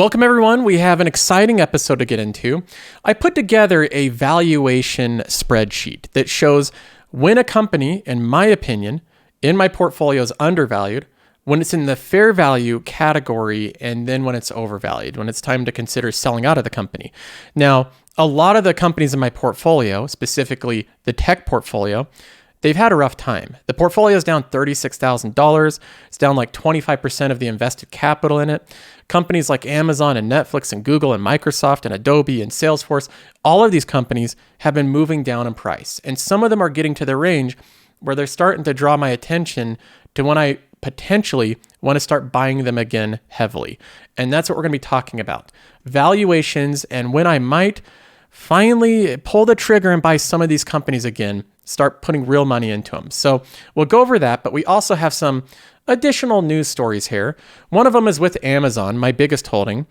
Welcome, everyone. We have an exciting episode to get into. I put together a valuation spreadsheet that shows when a company, in my opinion, in my portfolio is undervalued, when it's in the fair value category, and then when it's overvalued, when it's time to consider selling out of the company. Now, a lot of the companies in my portfolio, specifically the tech portfolio, they've had a rough time. The portfolio is down $36,000. It's down like 25% of the invested capital in it. Companies like Amazon and Netflix and Google and Microsoft and Adobe and Salesforce, all of these companies have been moving down in price. And some of them are getting to the range where they're starting to draw my attention to when I potentially want to start buying them again heavily. And that's what we're going to be talking about. Valuations and when I might finally pull the trigger and buy some of these companies again, start putting real money into them. So we'll go over that, but we also have some additional news stories here. One of them is with Amazon, my biggest holding.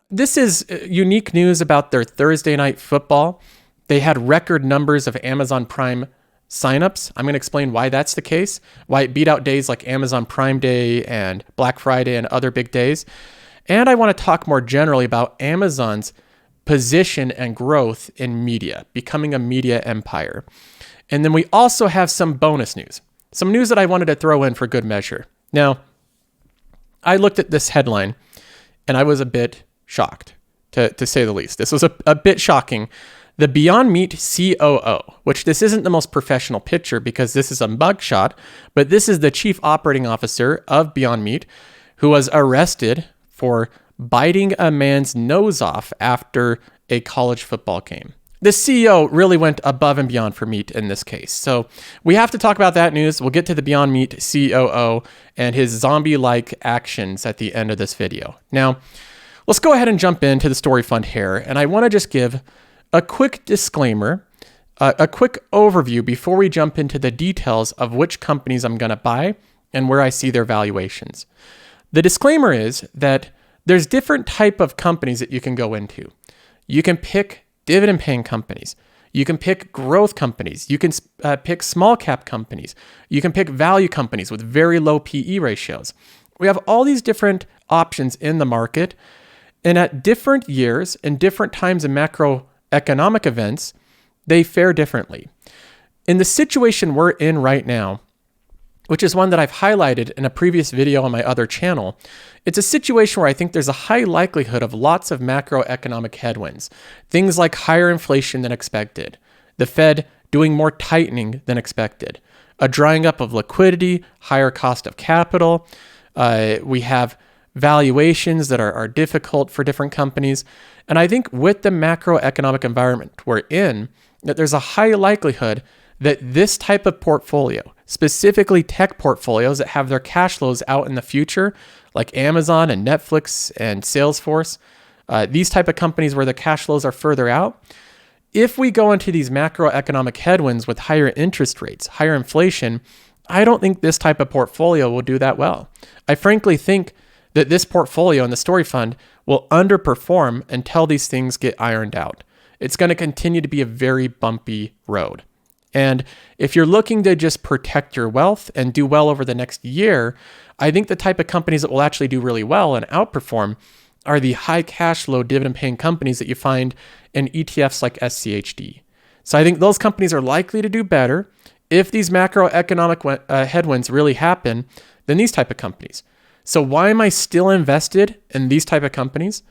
This is unique news about their Thursday night football. They had record numbers of Amazon Prime signups. I'm going to explain why that's the case, why it beat out days like Amazon Prime Day and Black Friday and other big days. And I want to talk more generally about Amazon's position and growth in media, becoming a media empire. And then we also have some bonus news, some news that I wanted to throw in for good measure. Now, I looked at this headline and I was a bit shocked, to say the least. This was a bit shocking. The Beyond Meat COO, which this isn't the most professional picture because this is a mugshot, but this is the chief operating officer of Beyond Meat who was arrested for biting a man's nose off after a college football game. The CEO really went above and beyond for meat in this case. So we have to talk about that news. We'll get to the Beyond Meat COO and his zombie-like actions at the end of this video. Now, let's go ahead and jump into the story fund here. And I want to just give a quick disclaimer, a quick overview before we jump into the details of which companies I'm going to buy and where I see their valuations. The disclaimer is that there's different type of companies that you can go into. You can pick dividend paying companies. You can pick growth companies. You can pick small cap companies. You can pick value companies with very low PE ratios. We have all these different options in the market. And at different years and different times in macroeconomic events, they fare differently. In the situation we're in right now, which is one that I've highlighted in a previous video on my other channel, it's a situation where I think there's a high likelihood of lots of macroeconomic headwinds. Things like higher inflation than expected, the Fed doing more tightening than expected, a drying up of liquidity, higher cost of capital. We have valuations that are difficult for different companies. And I think with the macroeconomic environment we're in, that there's a high likelihood that this type of portfolio, specifically tech portfolios that have their cash flows out in the future, like Amazon and Netflix and Salesforce, these type of companies where the cash flows are further out, if we go into these macroeconomic headwinds with higher interest rates, higher inflation, I don't think this type of portfolio will do that well. I frankly think that this portfolio and the story fund will underperform until these things get ironed out. It's going to continue to be a very bumpy road. And if you're looking to just protect your wealth and do well over the next year, I think the type of companies that will actually do really well and outperform are the high cash flow dividend paying companies that you find in ETFs like SCHD. So I think those companies are likely to do better if these macroeconomic headwinds really happen than these type of companies. So why am I still invested in these type of companies?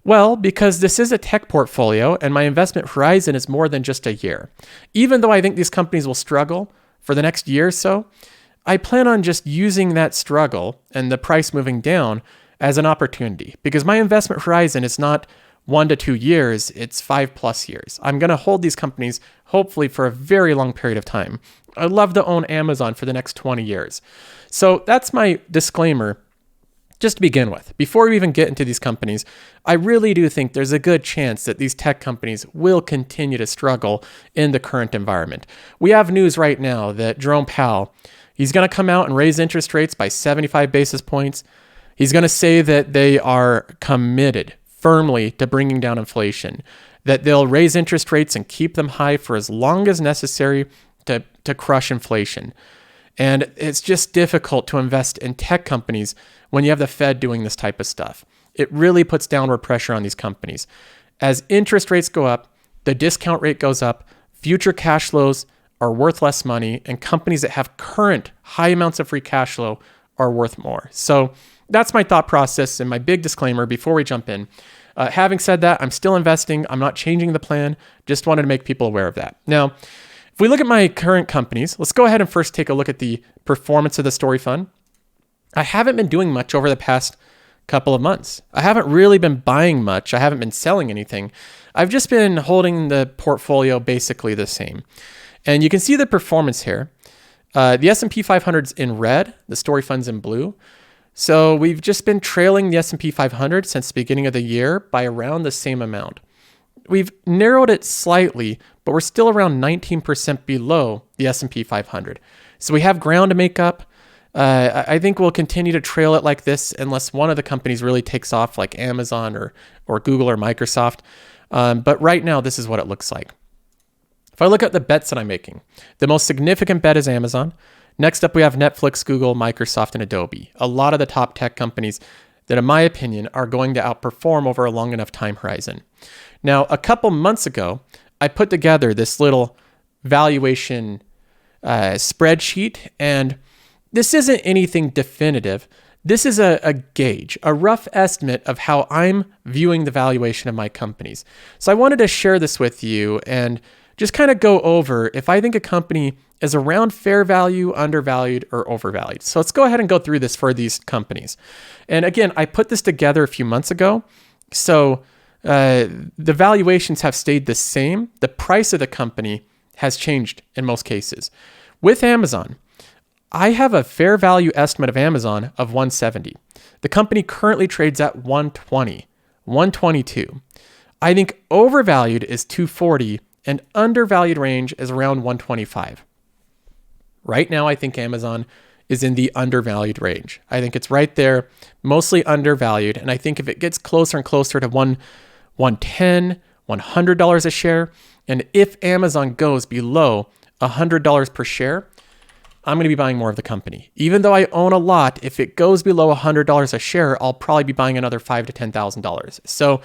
Well, because this is a tech portfolio and my investment horizon is more than just a year. Even though I think these companies will struggle for the next year or so, I plan on just using that struggle and the price moving down as an opportunity because my investment horizon is not 1 to 2 years, it's 5+ years. I'm going to hold these companies hopefully for a very long period of time. I'd love to own Amazon for the next 20 years. So that's my disclaimer. Just to begin with, before we even get into these companies, I really do think there's a good chance that these tech companies will continue to struggle in the current environment. We have news right now that Jerome Powell, he's going to come out and raise interest rates by 75 basis points. He's going to say that they are committed firmly to bringing down inflation, that they'll raise interest rates and keep them high for as long as necessary to crush inflation. And it's just difficult to invest in tech companies when you have the Fed doing this type of stuff. it really puts downward pressure on these companies. As interest rates go up, the discount rate goes up, future cash flows are worth less money, and companies that have current high amounts of free cash flow are worth more. So that's my thought process and my big disclaimer before we jump in. Having said that, I'm still investing. I'm not changing the plan. Just wanted to make people aware of that. Now, if we look at my current companies, let's go ahead and first take a look at the performance of the Story Fund. I haven't been doing much over the past couple of months. I haven't really been buying much. I haven't been selling anything. I've just been holding the portfolio basically the same. And you can see the performance here. The S&P 500's in red, the Story Fund's in blue. So we've just been trailing the S&P 500 since the beginning of the year by around the same amount. We've narrowed it slightly, but we're still around 19% below the S&P 500. So we have ground to make up. I think we'll continue to trail it like this unless one of the companies really takes off, like Amazon or Google or Microsoft. But right now, this is what it looks like. If I look at the bets that I'm making, the most significant bet is Amazon. Next up, we have Netflix, Google, Microsoft, and Adobe. A lot of the top tech companies that, in my opinion, are going to outperform over a long enough time horizon. Now, a couple months ago, I put together this little valuation spreadsheet, and this isn't anything definitive. This is a gauge, a rough estimate of how I'm viewing the valuation of my companies. So I wanted to share this with you and just kind of go over if I think a company is around fair value, undervalued, or overvalued. So let's go ahead and go through this for these companies. And again, I put this together a few months ago. So the valuations have stayed the same. The price of the company has changed in most cases. With Amazon, I have a fair value estimate of Amazon of 170. The company currently trades at 120, 122. I think overvalued is 240 and undervalued range is around 125. Right now, I think Amazon is in the undervalued range. I think it's right there, mostly undervalued. And I think if it gets closer and closer to $110, $100 a share, and if Amazon goes below $100 per share, I'm going to be buying more of the company. Even though I own a lot, if it goes below $100 a share, I'll probably be buying another $5,000 to $10,000. So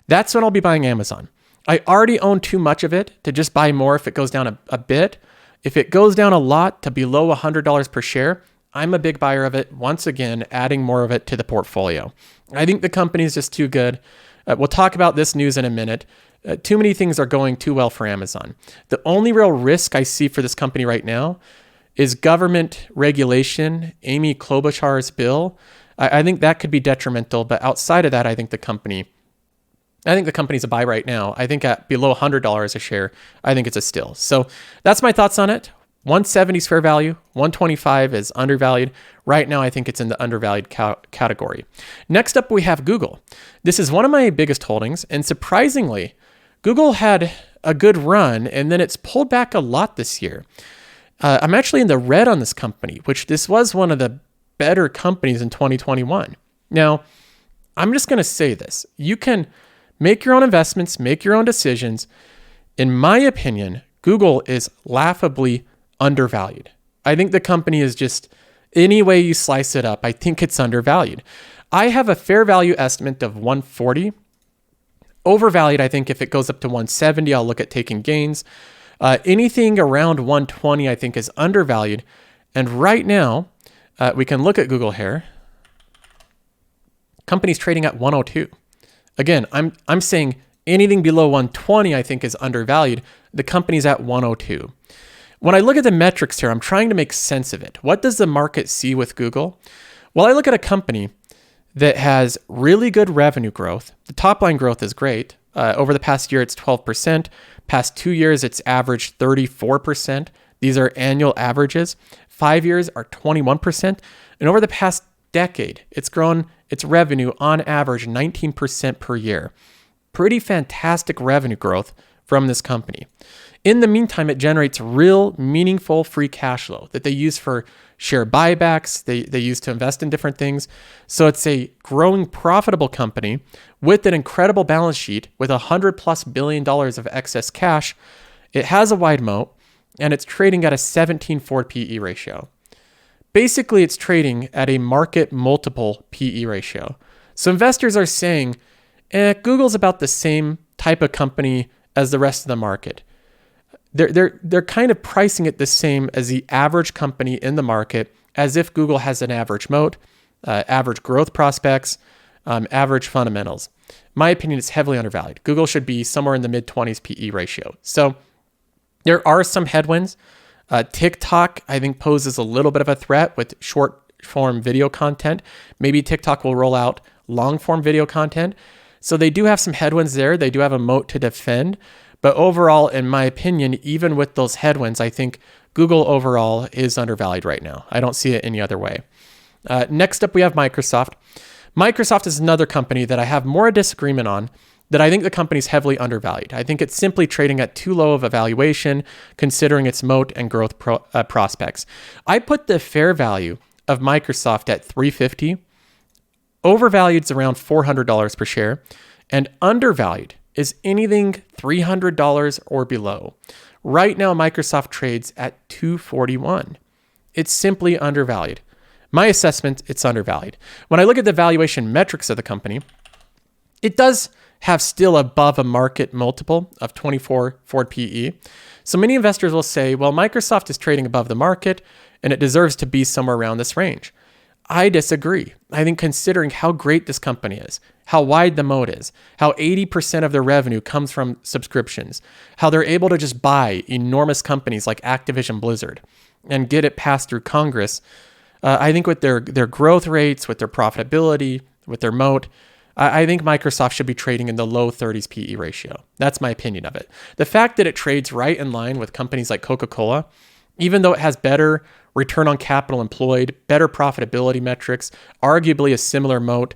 that's when I'll be buying Amazon. I already own too much of it to just buy more if it goes down a bit. If it goes down a lot to below $100 per share, I'm a big buyer of it. Once again, adding more of it to the portfolio. I think the company is just too good. We'll talk about this news in a minute. Too many things are going too well for Amazon. The only real risk I see for this company right now is government regulation, Amy Klobuchar's bill. I think that could be detrimental, but outside of that, I think the company's a buy right now. I think at below $100 a share, I think it's a still. So that's my thoughts on it. 170 is fair value, 125 is undervalued. Right now, I think it's in the undervalued category. Next up, we have Google. This is one of my biggest holdings, and surprisingly, Google had a good run, and then it's pulled back a lot this year. I'm actually in the red on this company, which this was one of the better companies in 2021. Now, I'm just going to say this. You can make your own investments, make your own decisions. In my opinion, Google is laughably undervalued. I think the company is just, any way you slice it up, I think it's undervalued. I have a fair value estimate of 140. Overvalued, I think if it goes up to 170, I'll look at taking gains. Anything around 120, I think, is undervalued. And right now, we can look at Google here. Company's trading at 102. Again, I'm saying anything below 120, I think, is undervalued. The company's at 102. When I look at the metrics here, I'm trying to make sense of it. What does the market see with Google? Well, I look at a company that has really good revenue growth. The top line growth is great. Over the past year, it's 12%. Past 2 years, it's averaged 34%. These are annual averages. 5 years are 21%. And over the past decade, it's grown its revenue on average 19% per year. Pretty fantastic revenue growth from this company. In the meantime, it generates real meaningful free cash flow that they use for share buybacks. They use to invest in different things. So it's a growing profitable company with an incredible balance sheet with $100+ billion of excess cash. It has a wide moat and it's trading at a 17.4 PE ratio. Basically, it's trading at a market multiple PE ratio. So investors are saying, Google's about the same type of company as the rest of the market. They're kind of pricing it the same as the average company in the market, as if Google has an average moat, average growth prospects, average fundamentals. My opinion is heavily undervalued. Google should be somewhere in the mid-20s PE ratio. So there are some headwinds. TikTok, I think, poses a little bit of a threat with short-form video content. Maybe TikTok will roll out long-form video content. So they do have some headwinds there. They do have a moat to defend. But overall, in my opinion, even with those headwinds, I think Google overall is undervalued right now. I don't see it any other way. Next up, we have Microsoft. Microsoft is another company that I have more disagreement on, that I think the company's heavily undervalued. I think it's simply trading at too low of a valuation, considering its moat and growth prospects. I put the fair value of Microsoft at $350, overvalued is around $400 per share, and undervalued is anything $300 or below. Right now, Microsoft trades at $241. It's simply undervalued. My assessment, it's undervalued. When I look at the valuation metrics of the company, it does have still above a market multiple of 24 forward PE. So many investors will say, well, Microsoft is trading above the market and it deserves to be somewhere around this range. I disagree. I think considering how great this company is, how wide the moat is, how 80% of their revenue comes from subscriptions, how they're able to just buy enormous companies like Activision Blizzard and get it passed through Congress, I think with their growth rates, with their profitability, with their moat, I think Microsoft should be trading in the low 30s PE ratio. That's my opinion of it. The fact that it trades right in line with companies like Coca-Cola, even though it has better return on capital employed, better profitability metrics, arguably a similar moat,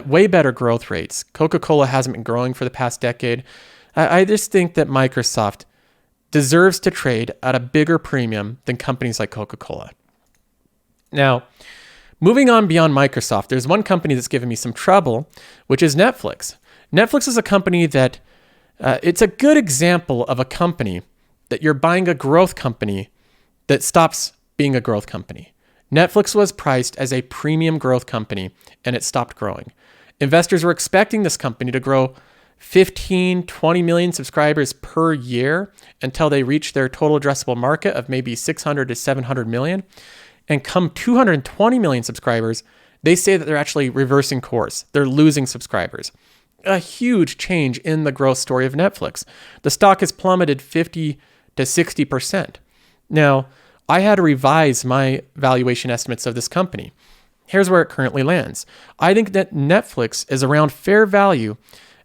way better growth rates. Coca-Cola hasn't been growing for the past decade. I just think that Microsoft deserves to trade at a bigger premium than companies like Coca-Cola. Now, moving on beyond Microsoft, there's one company that's given me some trouble, which is Netflix. Netflix is a company that, it's a good example of a company that you're buying a growth company that stops being a growth company. Netflix was priced as a premium growth company and it stopped growing. Investors were expecting this company to grow 15, 20 million subscribers per year until they reach their total addressable market of maybe 600 to 700 million. And come 220 million subscribers, they say that they're actually reversing course. They're losing subscribers. A huge change in the growth story of Netflix. The stock has plummeted 50 to 60%. Now, I had to revise my valuation estimates of this company. Here's where it currently lands. I think that Netflix is around fair value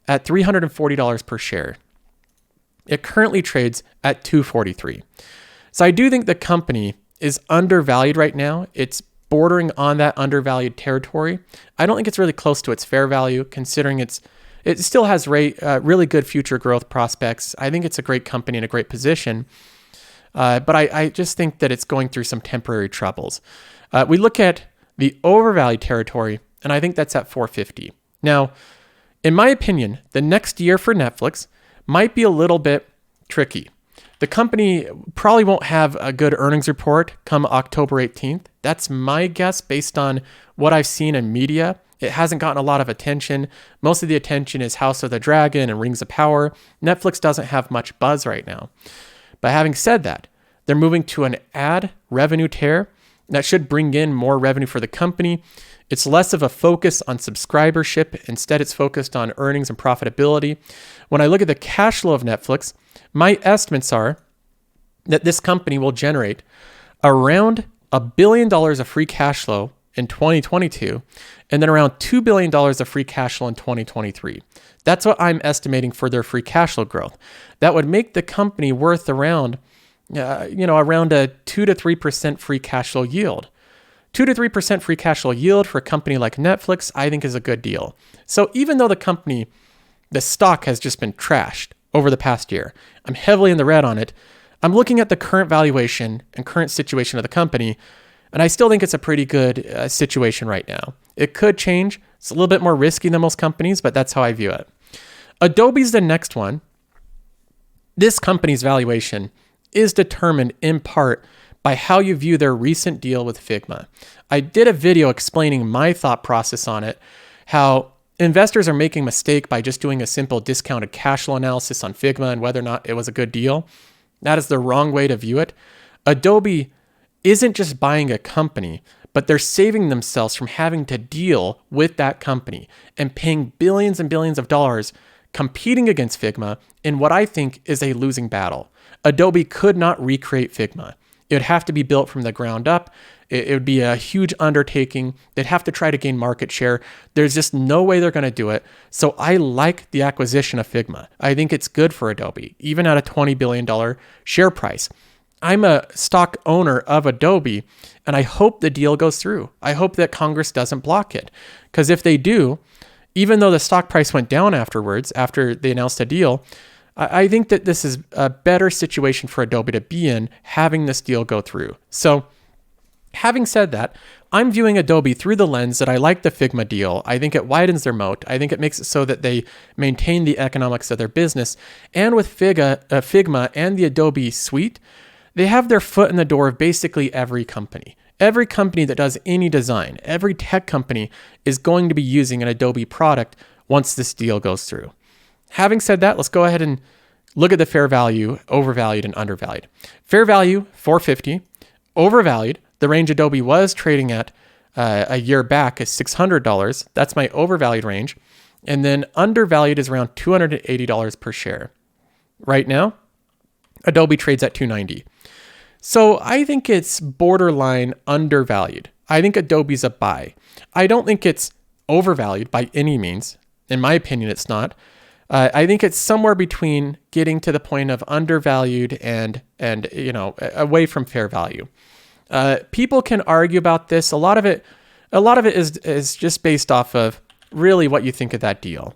at $340 per share. It currently trades at $243. So I do think the company is undervalued right now. It's bordering on that undervalued territory. I don't think it's really close to its fair value, considering it still has really good future growth prospects. I think it's a great company in a great position. But I just think that it's going through some temporary troubles. We look at the overvalued territory, and I think that's at $450. Now, in my opinion, the next year for Netflix might be a little bit tricky. The company probably won't have a good earnings report come October 18th. That's my guess based on what I've seen in media. It hasn't gotten a lot of attention. Most of the attention is House of the Dragon and Rings of Power. Netflix doesn't have much buzz right now. But having said that, they're moving to an ad revenue tier that should bring in more revenue for the company. It's less of a focus on subscribership. Instead, it's focused on earnings and profitability. When I look at the cash flow of Netflix, my estimates are that this company will generate around $1 billion of free cash flow in 2022, and then around $2 billion of free cash flow in 2023. That's what I'm estimating for their free cash flow growth. That would make the company worth around a 2 to 3% free cash flow yield. 2 to 3% free cash flow yield for a company like Netflix, I think is a good deal. So even though the stock has just been trashed over the past year, I'm heavily in the red on it. I'm looking at the current valuation and current situation of the company, and I still think it's a pretty good situation right now. It could change. It's a little bit more risky than most companies, but that's how I view it. Adobe's the next one. This company's valuation is determined in part by how you view their recent deal with Figma. I did a video explaining my thought process on it, how investors are making a mistake by just doing a simple discounted cash flow analysis on Figma and whether or not it was a good deal. That is the wrong way to view it. Adobe isn't just buying a company, but they're saving themselves from having to deal with that company and paying billions and billions of dollars competing against Figma in what I think is a losing battle. Adobe could not recreate Figma. It would have to be built from the ground up. It would be a huge undertaking. They'd have to try to gain market share. There's just no way they're going to do it. So I like the acquisition of Figma. I think it's good for Adobe, even at a $20 billion share price. I'm a stock owner of Adobe, and I hope the deal goes through. I hope that Congress doesn't block it. Because if they do, even though the stock price went down afterwards, after they announced a deal, I think that this is a better situation for Adobe to be in, having this deal go through. So having said that, I'm viewing Adobe through the lens that I like the Figma deal. I think it widens their moat. I think it makes it so that they maintain the economics of their business. And with Figma and the Adobe suite, they have their foot in the door of basically every company. Every company that does any design, every tech company is going to be using an Adobe product once this deal goes through. Having said that, let's go ahead and look at the fair value, overvalued and undervalued. Fair value, 450. Overvalued, the range Adobe was trading at a year back is $600. That's my overvalued range. And then undervalued is around $280 per share. Right now, Adobe trades at $290. So I think it's borderline undervalued. I think Adobe's a buy. I don't think it's overvalued by any means. In my opinion, it's not. I think it's somewhere between getting to the point of undervalued and away from fair value. People can argue about this. A lot of it is just based off of really what you think of that deal.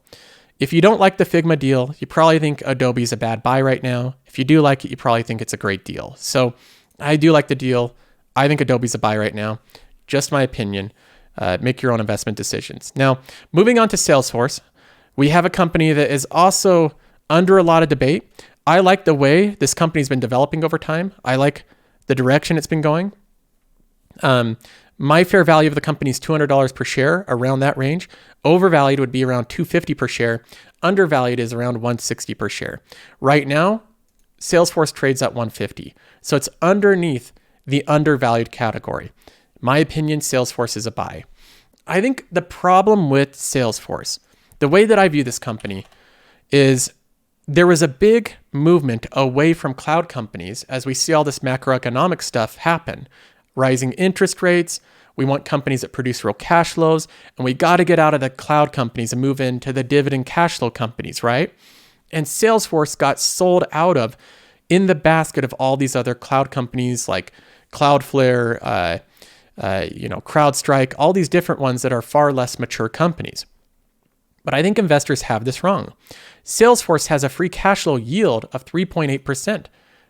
If you don't like the Figma deal, you probably think Adobe's a bad buy right now. If you do like it, you probably think it's a great deal. So I do like the deal. I think Adobe's a buy right now. Just my opinion. Make your own investment decisions. Now, moving on to Salesforce, we have a company that is also under a lot of debate. I like the way this company's been developing over time. I like the direction it's been going. My fair value of the company is $200 per share, around that range. Overvalued would be around $250 per share. Undervalued is around $160 per share. Right now, Salesforce trades at $150. So it's underneath the undervalued category. My opinion, Salesforce is a buy. I think the problem with Salesforce, the way that I view this company, is there was a big movement away from cloud companies as we see all this macroeconomic stuff happen. Rising interest rates, we want companies that produce real cash flows, and we got to get out of the cloud companies and move into the dividend cash flow companies, right? And Salesforce got sold out of in the basket of all these other cloud companies like Cloudflare, CrowdStrike, all these different ones that are far less mature companies. But I think investors have this wrong. Salesforce has a free cash flow yield of 3.8%.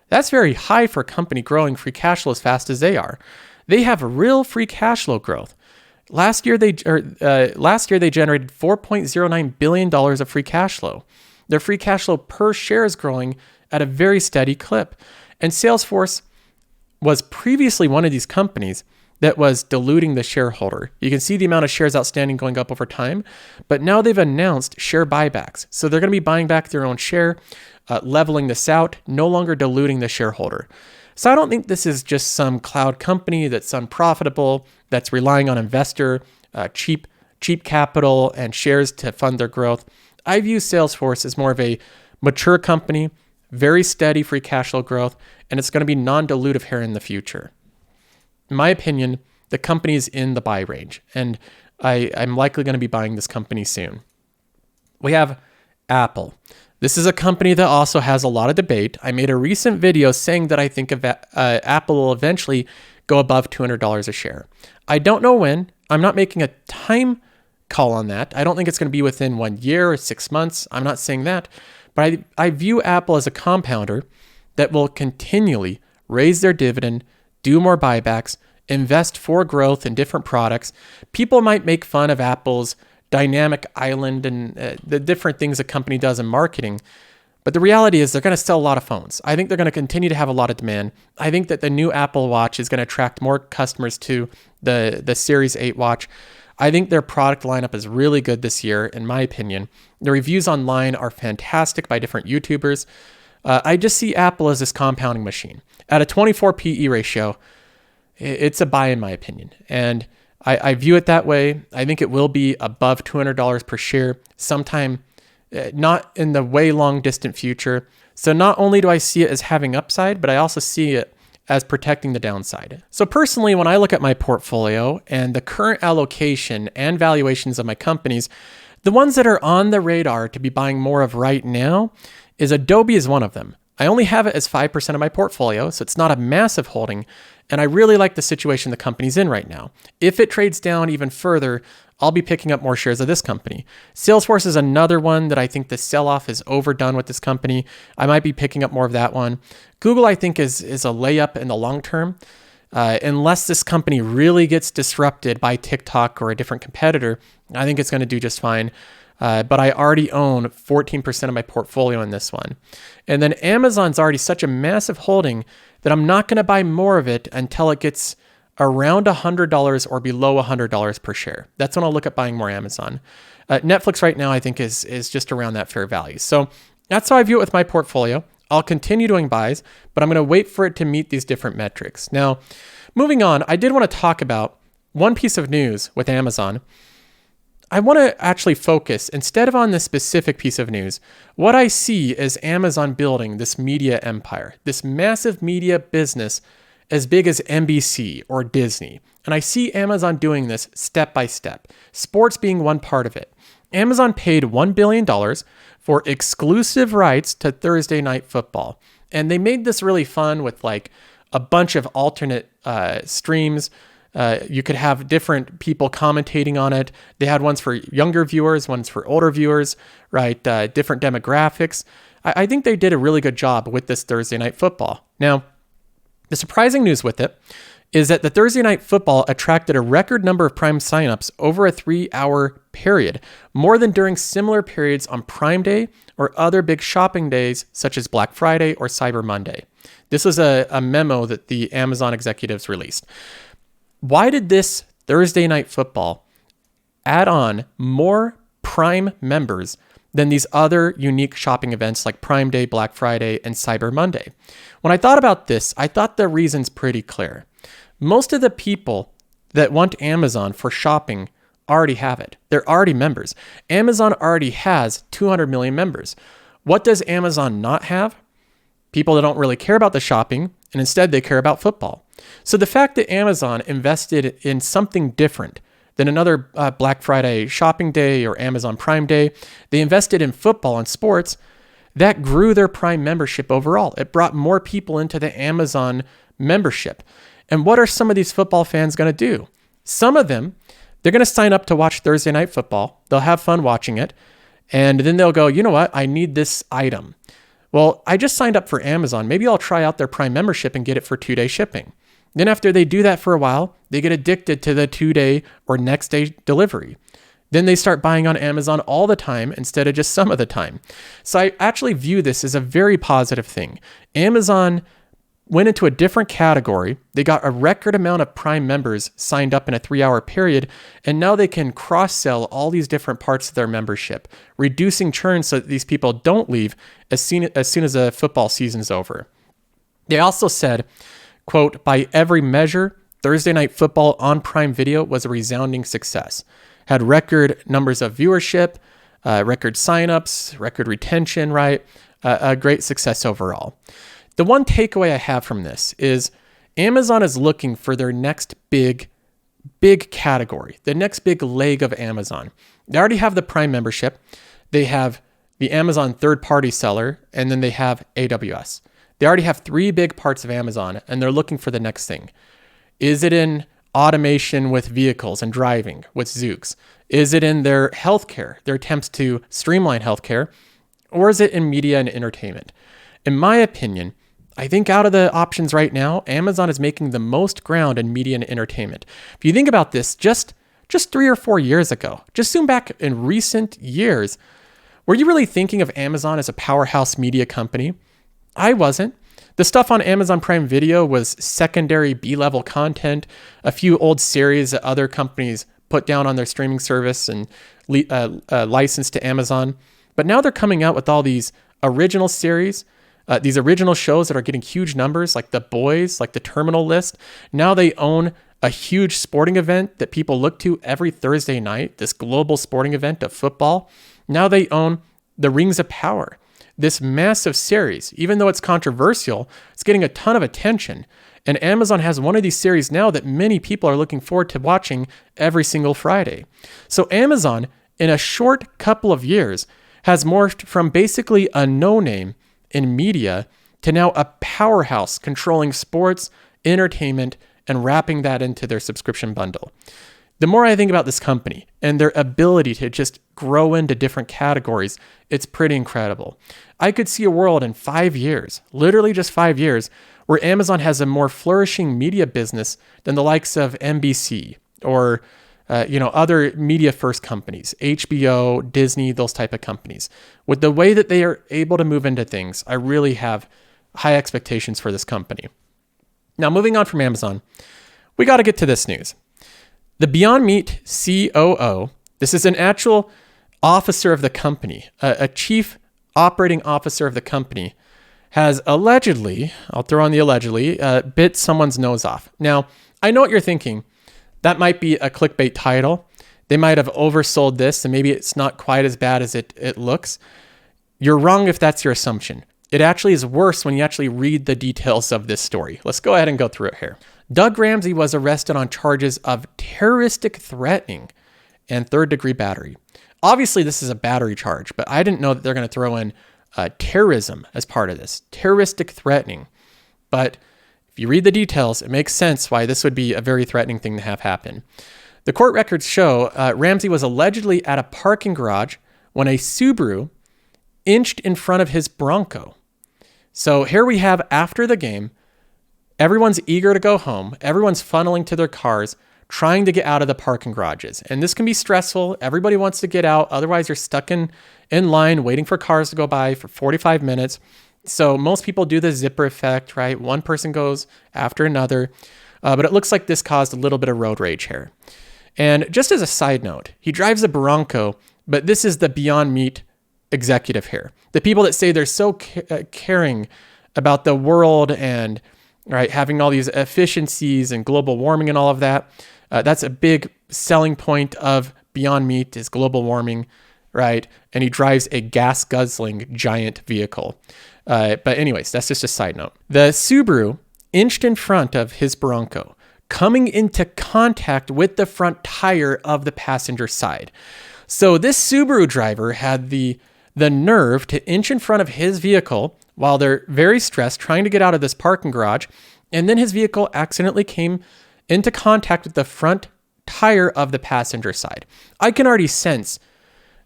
That's very high for a company growing free cash flow as fast as they are. They have real free cash flow growth. Last year they generated $4.09 billion of free cash flow. Their free cash flow per share is growing at a very steady clip. And Salesforce was previously one of these companies that was diluting the shareholder. You can see the amount of shares outstanding going up over time, but now they've announced share buybacks. So they're going to be buying back their own share, leveling this out, no longer diluting the shareholder. So I don't think this is just some cloud company that's unprofitable, that's relying on investor, cheap capital and shares to fund their growth. I view Salesforce as more of a mature company, very steady free cash flow growth, and it's going to be non-dilutive here in the future. In my opinion, the company is in the buy range, and I'm likely going to be buying this company soon. We have Apple. This is a company that also has a lot of debate. I made a recent video saying that I think Apple will eventually go above $200 a share. I don't know when. I'm not making a time call on that. I don't think it's going to be within 1 year or 6 months. I'm not saying that. But I view Apple as a compounder that will continually raise their dividend, do more buybacks, invest for growth in different products. People might make fun of Apple's dynamic island and the different things a company does in marketing. But the reality is they're going to sell a lot of phones. I think they're going to continue to have a lot of demand. I think that the new Apple Watch is going to attract more customers to the Series 8 watch. I think their product lineup is really good this year, in my opinion. The reviews online are fantastic by different YouTubers. I just see Apple as this compounding machine. At a 24 PE ratio, it's a buy in my opinion. And I view it that way. I think it will be above $200 per share sometime, not in the way long distant future. So not only do I see it as having upside, but I also see it as protecting the downside. So personally, when I look at my portfolio and the current allocation and valuations of my companies, the ones that are on the radar to be buying more of right now is Adobe is one of them. I only have it as 5% of my portfolio, so it's not a massive holding, and I really like the situation the company's in right now. If it trades down even further, I'll be picking up more shares of this company. Salesforce is another one that I think the sell-off is overdone with this company. I might be picking up more of that one. Google, I think, is a layup in the long term. Unless this company really gets disrupted by TikTok or a different competitor, I think it's going to do just fine. But I already own 14% of my portfolio in this one. And then Amazon's already such a massive holding that I'm not going to buy more of it until it gets around $100 or below $100 per share. That's when I'll look at buying more Amazon. Netflix right now, I think, is just around that fair value. So that's how I view it with my portfolio. I'll continue doing buys, but I'm going to wait for it to meet these different metrics. Now, moving on, I did want to talk about one piece of news with Amazon. I want to actually focus, instead of on this specific piece of news, what I see is Amazon building this media empire, this massive media business as big as NBC or Disney. And I see Amazon doing this step by step, sports being one part of it. Amazon paid $1 billion for exclusive rights to Thursday Night Football. And they made this really fun with like a bunch of alternate streams. You could have different people commentating on it. They had ones for younger viewers, ones for older viewers, right? Different demographics. I think they did a really good job with this Thursday Night Football. Now, the surprising news with it is that the Thursday Night Football attracted a record number of Prime signups over a 3-hour period, more than during similar periods on Prime Day or other big shopping days such as Black Friday or Cyber Monday. This was a memo that the Amazon executives released. Why did this Thursday Night Football add on more Prime members than these other unique shopping events like Prime Day, Black Friday, and Cyber Monday? When I thought about this, I thought the reason's pretty clear. Most of the people that want Amazon for shopping already have it. They're already members. Amazon already has 200 million members. What does Amazon not have? People that don't really care about the shopping, and instead they care about football. So the fact that Amazon invested in something different than another Black Friday shopping day or Amazon Prime Day, they invested in football and sports, that grew their Prime membership overall. It brought more people into the Amazon membership. And what are some of these football fans going to do? Some of them, they're going to sign up to watch Thursday Night Football. They'll have fun watching it. And then they'll go, you know what? I need this item. Well, I just signed up for Amazon. Maybe I'll try out their Prime membership and get it for 2-day shipping. Then after they do that for a while, they get addicted to the 2-day or next day delivery. Then they start buying on Amazon all the time instead of just some of the time. So I actually view this as a very positive thing. Amazon went into a different category. They got a record amount of Prime members signed up in a 3-hour period, and now they can cross-sell all these different parts of their membership, reducing churn so that these people don't leave as soon as the football season's over. They also said, quote, by every measure, Thursday Night Football on Prime Video was a resounding success. Had record numbers of viewership, record signups, record retention, right? A great success overall. The one takeaway I have from this is Amazon is looking for their next big category, the next big leg of Amazon. They already have the Prime membership. They have the Amazon third-party seller, and then they have AWS. They already have 3 big parts of Amazon, and they're looking for the next thing. Is it in automation with vehicles and driving with Zoox? Is it in their healthcare, their attempts to streamline healthcare? Or is it in media and entertainment? In my opinion, I think out of the options right now, Amazon is making the most ground in media and entertainment. If you think about this, just 3 or 4 years ago, just zoom back in recent years, were you really thinking of Amazon as a powerhouse media company? I wasn't. The stuff on Amazon Prime Video was secondary B-level content, a few old series that other companies put down on their streaming service and licensed to Amazon. But now they're coming out with all these original series, these original shows that are getting huge numbers, like The Boys, like The Terminal List. Now they own a huge sporting event that people look to every Thursday night, this global sporting event of football. Now they own The Rings of Power, this massive series. Even though it's controversial, it's getting a ton of attention. And Amazon has one of these series now that many people are looking forward to watching every single Friday. So Amazon, in a short couple of years, has morphed from basically a no-name in media to now a powerhouse controlling sports, entertainment, and wrapping that into their subscription bundle. The more I think about this company and their ability to just grow into different categories, it's pretty incredible. I could see a world in 5 years, literally just 5 years, where Amazon has a more flourishing media business than the likes of NBC or other media-first companies, HBO, Disney, those type of companies. With the way that they are able to move into things, I really have high expectations for this company. Now, moving on from Amazon, we got to get to this news. The Beyond Meat COO, this is an actual officer of the company, a chief operating officer of the company, has allegedly, I'll throw on the allegedly, bit someone's nose off. Now, I know what you're thinking. That might be a clickbait title. They might have oversold this, and maybe it's not quite as bad as it looks. You're wrong if that's your assumption. It actually is worse when you actually read the details of this story. Let's go ahead and go through it here. Doug Ramsey was arrested on charges of terroristic threatening and third-degree battery. Obviously, this is a battery charge, but I didn't know that they're going to throw in terrorism as part of this, terroristic threatening. But if you read the details, it makes sense why this would be a very threatening thing to have happen. The court records show Ramsey was allegedly at a parking garage when a Subaru inched in front of his Bronco. So here we have, after the game, everyone's eager to go home. Everyone's funneling to their cars, trying to get out of the parking garages. And this can be stressful. Everybody wants to get out. Otherwise, you're stuck in line waiting for cars to go by for 45 minutes. So most people do the zipper effect, right? One person goes after another. But it looks like this caused a little bit of road rage here. And just as a side note, he drives a Bronco, but this is the Beyond Meat executive here. The people that say they're so caring about the world and right, having all these efficiencies and global warming and all of that. That's a big selling point of Beyond Meat is global warming, right? And he drives a gas guzzling giant vehicle. But anyways, that's just a side note. The Subaru inched in front of his Bronco, coming into contact with the front tire of the passenger side. So this Subaru driver had the nerve to inch in front of his vehicle while they're very stressed trying to get out of this parking garage. And then his vehicle accidentally came into contact with the front tire of the passenger side. I can already sense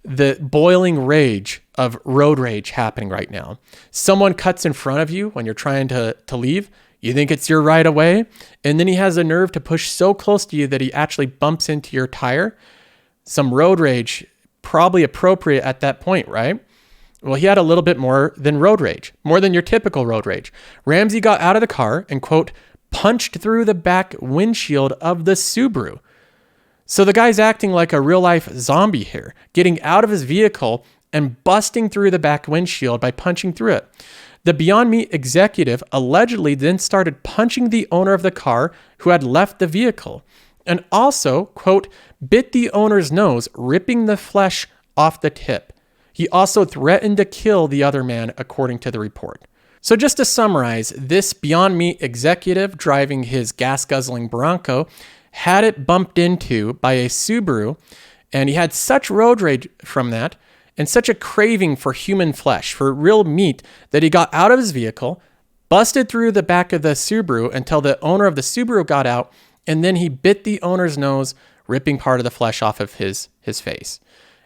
the boiling rage of road rage happening right now. Someone cuts in front of you when you're trying to leave. You think it's your right of way. And then he has the nerve to push so close to you that he actually bumps into your tire. Some road rage, probably appropriate at that point, right? Well, he had a little bit more than road rage, more than your typical road rage. Ramsey got out of the car and, quote, punched through the back windshield of the Subaru. So the guy's acting like a real-life zombie here, getting out of his vehicle and busting through the back windshield by punching through it. The Beyond Meat executive allegedly then started punching the owner of the car who had left the vehicle and also, quote, bit the owner's nose, ripping the flesh off the tip. He also threatened to kill the other man, according to the report. So just to summarize, this Beyond Meat executive driving his gas-guzzling Bronco had it bumped into by a Subaru, and he had such road rage from that and such a craving for human flesh, for real meat, that he got out of his vehicle, busted through the back of the Subaru until the owner of the Subaru got out, and then he bit the owner's nose, ripping part of the flesh off of his face.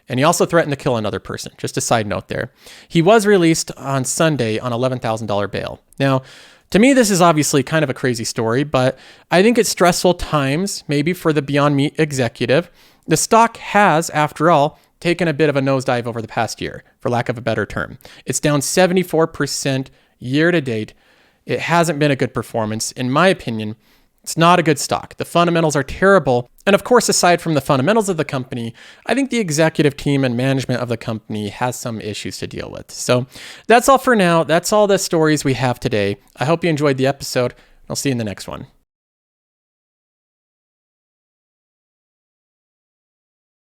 And he also threatened to kill another person. Just a side note there. He was released on Sunday on $11,000 bail. Now, to me, this is obviously kind of a crazy story, but I think it's stressful times, maybe for the Beyond Meat executive. The stock has, after all, taken a bit of a nosedive over the past year, for lack of a better term. It's down 74% year to date. It hasn't been a good performance. In my opinion, It's not a good stock. The fundamentals are terrible. And of course, aside from the fundamentals of the company, I think the executive team and management of the company has some issues to deal with. So that's all for now. That's all the stories we have today. I hope you enjoyed the episode. I'll see you in the next one.